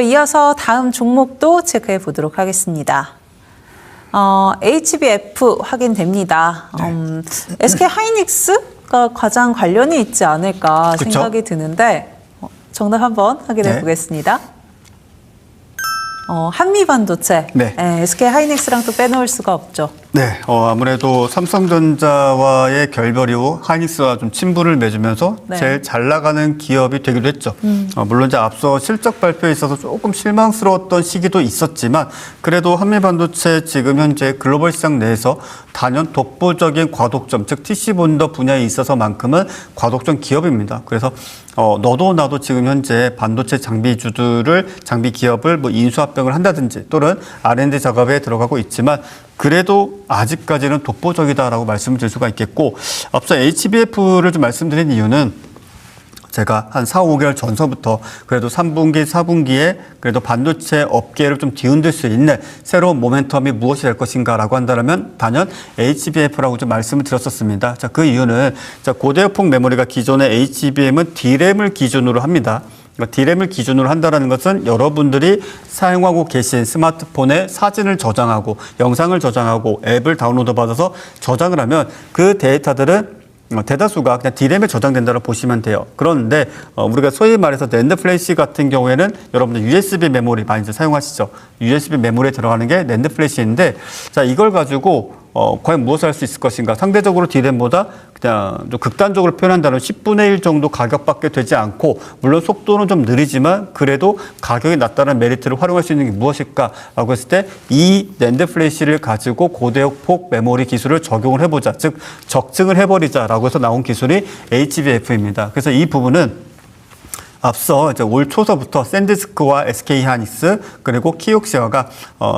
이어서 다음 종목도 체크해 보도록 하겠습니다. HBF 확인됩니다. SK 하이닉스가 가장 관련이 있지 않을까 그쵸? 생각이 드는데 정답 한번 확인해 보겠습니다. 한미반도체, 네. SK 하이닉스랑 또 빼놓을 수가 없죠. 네, 아무래도 삼성전자와의 결별 이후 하이닉스와 좀 친분을 맺으면서 네. 제일 잘 나가는 기업이 되기도 했죠. 물론 이제 앞서 실적 발표에 있어서 조금 실망스러웠던 시기도 있었지만 그래도 한미반도체 지금 현재 글로벌 시장 내에서 단연 독보적인 과독점, 즉 TC 본더 분야에 있어서만큼은 과독점 기업입니다. 그래서 너도 나도 지금 현재 반도체 장비 기업을 뭐 인수합병을 한다든지 또는 R&D 작업에 들어가고 있지만 그래도 아직까지는 독보적이다라고 말씀을 드릴 수가 있겠고 앞서 HBF를 좀 말씀드린 이유는 제가 한 4, 5개월 전서부터 그래도 3분기, 4분기에 그래도 반도체 업계를 좀 뒤흔들 수 있는 새로운 모멘텀이 무엇이 될 것인가라고 한다면 단연 HBF라고 좀 말씀을 드렸었습니다. 자, 그 이유는 고대역폭 메모리가 기존의 HBM은 D램을 기준으로 합니다. D램을 기준으로 한다는 것은 여러분들이 사용하고 계신 스마트폰에 사진을 저장하고 영상을 저장하고 앱을 다운로드 받아서 저장을 하면 그 데이터들은 대다수가 그냥 D램에 저장된다고 보시면 돼요. 그런데 우리가 소위 말해서 낸드 플래시 같은 경우에는 여러분들 USB 메모리 많이 사용하시죠. USB 메모리에 들어가는 게 낸드 플래시인데 자, 이걸 가지고 과연 무엇을 할 수 있을 것인가. 상대적으로 D램보다 그냥 좀 극단적으로 표현한다면 10분의 1 정도 가격밖에 되지 않고 물론 속도는 좀 느리지만 그래도 가격이 낮다는 메리트를 활용할 수 있는 게 무엇일까라고 했을 때 이 낸드 플래시를 가지고 고대역폭 메모리 기술을 적용을 해보자. 즉 적증을 해버리자라고 해서 나온 기술이 HBF입니다. 그래서 이 부분은 앞서 이제 올 초서부터 샌디스크와 SK 하이닉스 그리고 키옥시아가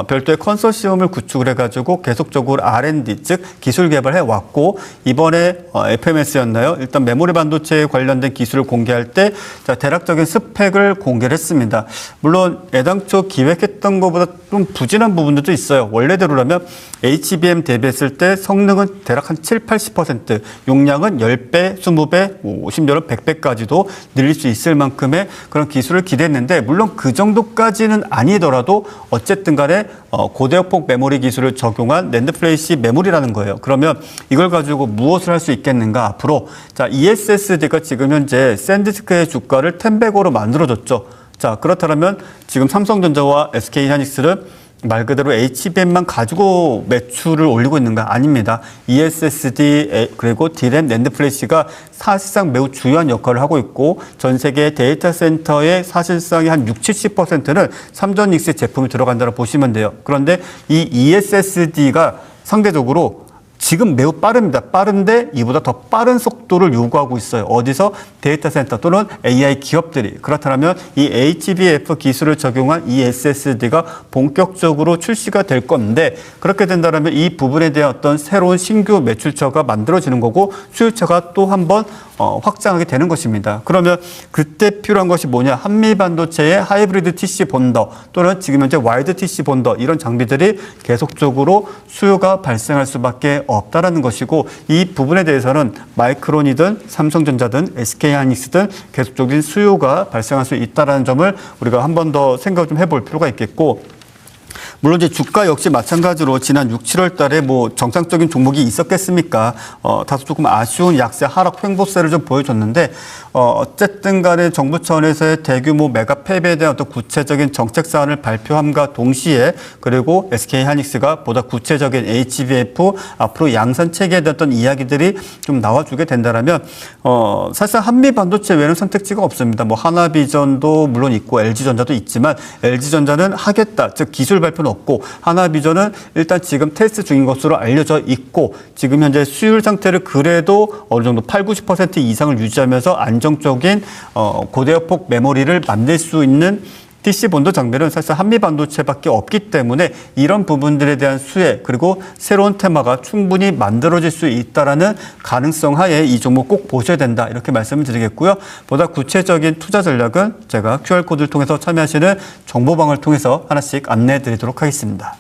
별도의 컨소시엄을 구축을 해가지고 계속적으로 R&D 즉 기술 개발해 왔고 이번에 FMS였나요? 일단 메모리 반도체에 관련된 기술을 공개할 때 대략적인 스펙을 공개를 했습니다. 물론 애당초 기획했던 것보다 좀 부진한 부분들도 있어요. 원래대로라면 HBM 대비했을 때 성능은 대략 한 7, 80%, 용량은 10배, 20배, 심지어는 100배까지도 늘릴 수 있을 만큼의 그런 기술을 기대했는데 물론 그 정도까지는 아니더라도 어쨌든 간에 고대역폭 메모리 기술을 적용한 낸드 플래시 메모리라는 거예요. 그러면 이걸 가지고 무엇을 할 수 있겠는가 앞으로. 자, ESSD가 지금 현재 샌디스크의 주가를 10배고로 만들어줬죠. 자, 그렇다면 지금 삼성전자와 SK 하이닉스는 말 그대로 HBM만 가지고 매출을 올리고 있는가? 아닙니다. ESSD 그리고 D램, 낸드 플래시가 사실상 매우 중요한 역할을 하고 있고 전 세계 데이터 센터의 사실상의 한 60, 70%는 삼전닉스의 제품이 들어간다고 보시면 돼요. 그런데 이 ESSD가 상대적으로 지금 매우 빠릅니다. 빠른데 이보다 더 빠른 속도를 요구하고 있어요. 어디서? 데이터 센터 또는 AI 기업들이. 그렇다면 이 HBF 기술을 적용한 이 SSD가 본격적으로 출시가 될 건데 그렇게 된다면 이 부분에 대한 어떤 새로운 신규 매출처가 만들어지는 거고 수요처가 또 한 번 확장하게 되는 것입니다. 그러면 그때 필요한 것이 뭐냐? 한미반도체의 하이브리드 TC 본더 또는 지금 현재 와이드 TC 본더 이런 장비들이 계속적으로 수요가 발생할 수밖에 없다라는 것이고 이 부분에 대해서는 마이크론이든 삼성전자든 SK 하이닉스든 계속적인 수요가 발생할 수 있다는 점을 우리가 한 번 더 생각 좀 해볼 필요가 있겠고 물론 이제 주가 역시 마찬가지로 지난 6, 7월 달에 뭐 정상적인 종목이 있었겠습니까? 다소 조금 아쉬운 약세 하락 횡보세를 좀 보여줬는데 어쨌든 간에 정부 차원에서의 대규모 매각 패배에 대한 어떤 구체적인 정책 사안을 발표함과 동시에 그리고 SK 하이닉스가 보다 구체적인 HBF 앞으로 양산 체계에 대한 어떤 이야기들이 좀 나와주게 된다면 사실상 한미 반도체 외에는 선택지가 없습니다. 뭐 하나비전도 물론 있고 LG전자도 있지만 LG전자는 하겠다. 즉 기술 발표는 없고 하나비전은 일단 지금 테스트 중인 것으로 알려져 있고 지금 현재 수율 상태를 그래도 어느 정도 8, 90% 이상을 유지하면서 안정적인 고대역폭 메모리를 만들 수 있는 TC 본더 장비는 사실 한미 반도체밖에 없기 때문에 이런 부분들에 대한 수혜 그리고 새로운 테마가 충분히 만들어질 수 있다라는 가능성 하에 이 종목 꼭 보셔야 된다 이렇게 말씀을 드리겠고요. 보다 구체적인 투자 전략은 제가 QR코드를 통해서 참여하시는 정보방을 통해서 하나씩 안내해 드리도록 하겠습니다.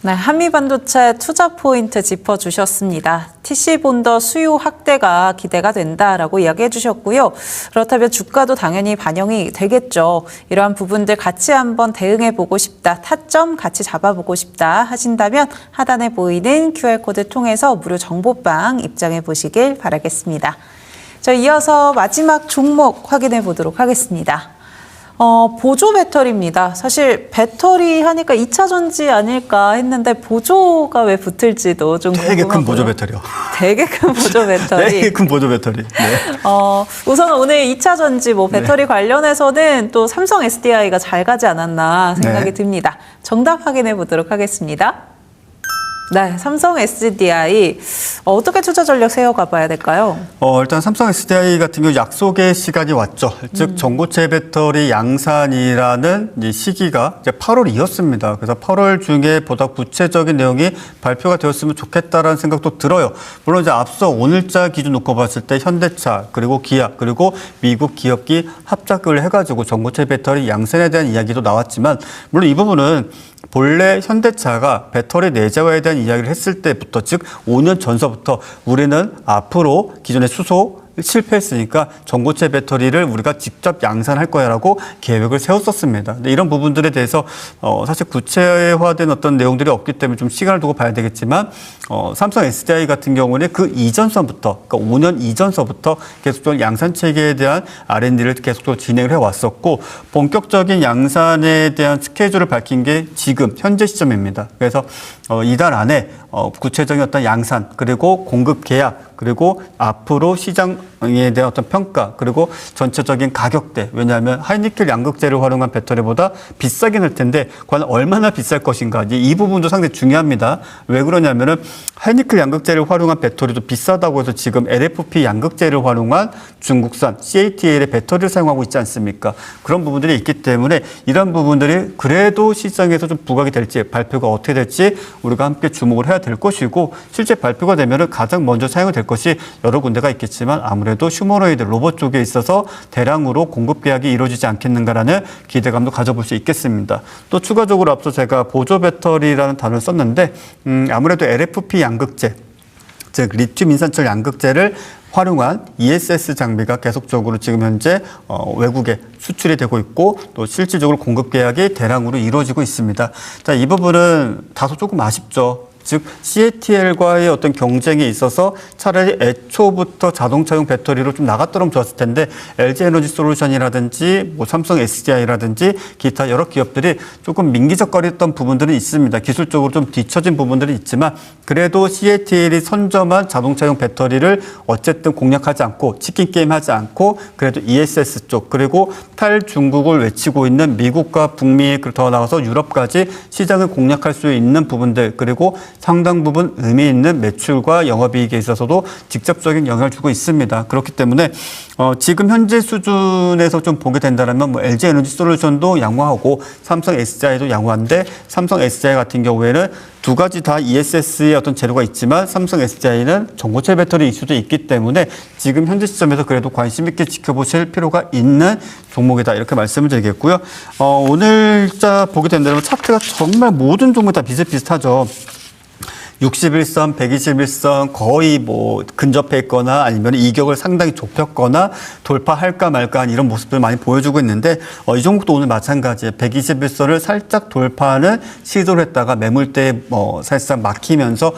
네, 한미반도체 투자 포인트 짚어주셨습니다. TC본더 수요 확대가 기대가 된다라고 이야기해 주셨고요. 그렇다면 주가도 당연히 반영이 되겠죠. 이러한 부분들 같이 한번 대응해 보고 싶다, 타점 같이 잡아보고 싶다 하신다면 하단에 보이는 QR코드 통해서 무료 정보방 입장해 보시길 바라겠습니다. 자, 이어서 마지막 종목 확인해 보도록 하겠습니다. 보조 배터리입니다. 사실 배터리 하니까 2차 전지 아닐까 했는데 보조가 왜 붙을지도 좀 되게 큰 궁금하고요. 보조 배터리요. 되게 큰 보조 배터리. 되게 큰 보조 배터리. 네. 우선 오늘 2차 전지 배터리 관련해서는 또 삼성 SDI가 잘 가지 않았나 생각이 네. 듭니다. 정답 확인해 보도록 하겠습니다. 네, 삼성 SDI 어떻게 투자 전략 세워가 봐야 될까요? 일단 삼성 SDI 같은 경우 약속의 시간이 왔죠. 즉 전고체 배터리 양산이라는 이 시기가 이제 8월이었습니다. 그래서 8월 중에 보다 구체적인 내용이 발표가 되었으면 좋겠다라는 생각도 들어요. 물론 이제 앞서 오늘자 기준 놓고 봤을 때 현대차 그리고 기아 그리고 미국 기업기 합작을 해가지고 전고체 배터리 양산에 대한 이야기도 나왔지만 물론 이 부분은 본래 현대차가 배터리 내재화에 대한 이야기를 했을 때부터 즉 5년 전서부터 우리는 앞으로 기존의 수소 실패했으니까 전고체 배터리를 우리가 직접 양산할 거야라고 계획을 세웠었습니다. 근데 이런 부분들에 대해서 사실 구체화된 어떤 내용들이 없기 때문에 좀 시간을 두고 봐야 되겠지만 삼성 SDI 같은 경우는 그 이전서부터 그러니까 5년 이전서부터 계속적으로 양산 체계에 대한 R&D를 계속적으로 진행을 해왔었고 본격적인 양산에 대한 스케줄을 밝힌 게 지금 현재 시점입니다. 그래서 이달 안에 구체적인 어떤 양산 그리고 공급 계약 그리고 앞으로 시장에 대한 어떤 평가 그리고 전체적인 가격대 왜냐하면 하이니켈 양극재를 활용한 배터리보다 비싸긴 할 텐데 과연 얼마나 비쌀 것인가 이 부분도 상당히 중요합니다. 왜 그러냐면은 하이니켈 양극재를 활용한 배터리도 비싸다고 해서 지금 LFP 양극재를 활용한 중국산 CATL의 배터리를 사용하고 있지 않습니까? 그런 부분들이 있기 때문에 이런 부분들이 그래도 시장에서 좀 부각이 될지 발표가 어떻게 될지 우리가 함께 주목을 해야 될 것이고 실제 발표가 되면은 가장 먼저 사용이 될 것이 여러 군데가 있겠지만 아무래도 휴머노이드 로봇 쪽에 있어서 대량으로 공급 계약이 이루어지지 않겠는가라는 기대감도 가져볼 수 있겠습니다. 또 추가적으로 앞서 제가 보조 배터리라는 단어를 썼는데 아무래도 LFP 양극재 즉 리튬 인산철 양극재를 활용한 ESS 장비가 계속적으로 지금 현재 외국에 수출이 되고 있고 또 실질적으로 공급 계약이 대량으로 이루어지고 있습니다. 자, 이 부분은 다소 조금 아쉽죠. 즉 CATL과의 어떤 경쟁에 있어서 차라리 애초부터 자동차용 배터리로 좀 나갔더라면 좋았을 텐데 LG에너지솔루션이라든지 뭐 삼성 SDI라든지 기타 여러 기업들이 조금 민기적거렸던 부분들은 있습니다. 기술적으로 좀 뒤처진 부분들이 있지만 그래도 CATL이 선점한 자동차용 배터리를 어쨌든 공략하지 않고 치킨 게임 하지 않고 그래도 ESS 쪽 그리고 탈중국을 외치고 있는 미국과 북미 더 나아가서 유럽까지 시장을 공략할 수 있는 부분들 그리고 상당 부분 의미 있는 매출과 영업이익에 있어서도 직접적인 영향을 주고 있습니다. 그렇기 때문에 지금 현재 수준에서 좀 보게 된다면 뭐 LG에너지솔루션도 양호하고 삼성 SDI도 양호한데 삼성 SDI 같은 경우에는 두 가지 다 ESS의 어떤 재료가 있지만 삼성 SDI는 전고체 배터리 이슈도 있기 때문에 지금 현재 시점에서 그래도 관심 있게 지켜보실 필요가 있는 종목이다 이렇게 말씀을 드리겠고요. 오늘자 보게 된다면 차트가 정말 모든 종목이 다 비슷비슷하죠. 61선, 121선 거의 뭐 근접해 있거나 아니면 이격을 상당히 좁혔거나 돌파할까 말까 이런 모습을 많이 보여주고 있는데 이 종목도 오늘 마찬가지예요. 121선을 살짝 돌파하는 시도를 했다가 매물대에 사실상 막히면서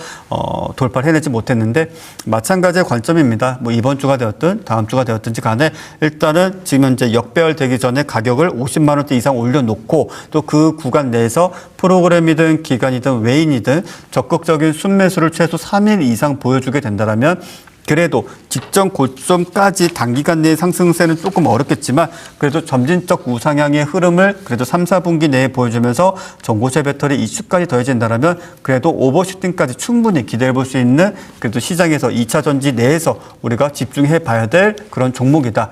돌파를 해내지 못했는데 마찬가지의 관점입니다. 뭐 이번 주가 되었든 다음 주가 되었든지 간에 일단은 지금 현재 역배열되기 전에 가격을 50만 원대 이상 올려놓고 또 그 구간 내에서 프로그램이든 기간이든 외인이든 적극적인 순매수를 최소 3일 이상 보여주게 된다면 그래도 직전 고점까지 단기간 내의 상승세는 조금 어렵겠지만 그래도 점진적 우상향의 흐름을 그래도 3, 4분기 내에 보여주면서 전고체 배터리 이슈까지 더해진다면 그래도 오버슈팅까지 충분히 기대해 볼 수 있는 그래도 시장에서 2차 전지 내에서 우리가 집중해 봐야 될 그런 종목이다.